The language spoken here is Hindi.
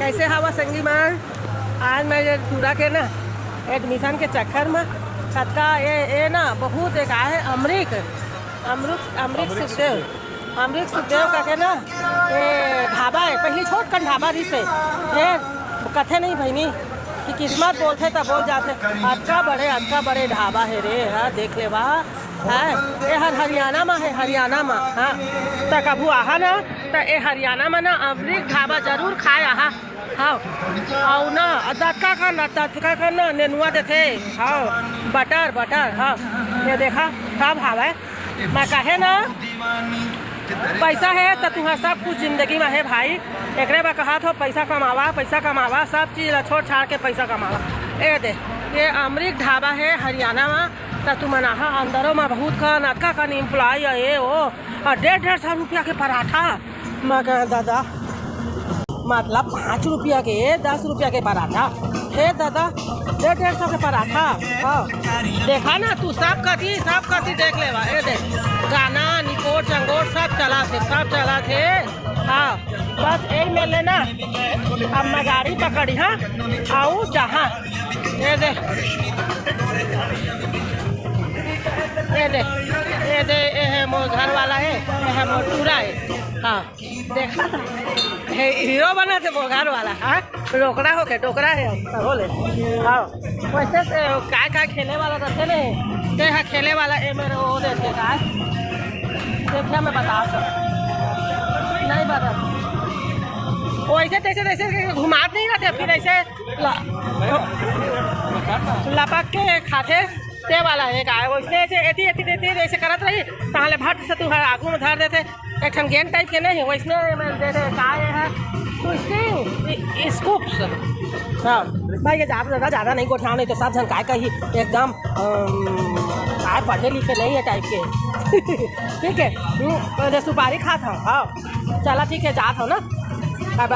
कैसे हवा संगी में आज मैं ये टूरा के ना एडमिशन के चक्कर में छत्ता ये ना बहुत एक आए अमरीक सुखदेव का के ना ये ढाबा है पहले छोट कन ढाबा रही से ये कथे नहीं भैनी कि किस्मत बोलते तब बोल जाते अटका बड़े ढाबा है रे। हाँ देख ले वाह है ये हरियाणा में है हरियाणा में। हाँ तो कभू आहा ना तो ये हरियाणा में ना अमरीक ढाबा जरूर खाए आहा। हाँ और ना दत्का का ना नेनुआ देते। हाँ बटर हाँ ये देखा सब हवा मैं कहे ना पैसा है तो तुम्हारा सब कुछ जिंदगी में है भाई। एक बार कहा था पैसा कमावा सब चीज़ छोड़ छाड़ के पैसा कमावा। ये दे ये अमरीक ढाबा है हरियाणा में तो तुम नहा अंदरों में बहुत का नटका का एम्प्लॉय है ये वो 150 रुपया के पराठा। मैं कह दादा मतलब 5 रुपया के 10 रुपया के पराठा हे दादा 150 के पराठा। हाँ देखा ना तू सब कथी देख ले ये देख गाना निकोट चंगोट सब चला थे। हाँ बस यही में लेना अब मैं गाड़ी पकड़ी। हाँ आऊ जहाँ ये दे ये है मोर घर वाला है ये है मोर टूरा है। हाँ देखा था हीरो बना थे मोर घर वाला। हाँ रोकड़ा होके टोकरा है बोले। हाँ वैसे काय खेले वाला रहते नहीं ते खेले वाला ये मेरे वो देते काय देखा मैं बता नहीं बता वैसे तैसे घुमात नहीं रहते फिर ऐसे लपक के खाते ते वाला है काय वैसे ऐसे ऐसे करत रही ताले भट से तू आगू में धर देते एक ठन गेंद टाइप के नहीं वैसने देते काय है ट्विस्टिंग स्कूप्स। हाँ भाई ये ज़्यादा नहीं गोठाओ नहीं तो सब जन काय कही एकदम काय पढ़े लिखे नहीं है टाइप के ठीक है सुपारी खाता हूँ। हाँ चला ठीक है जात हो ना अब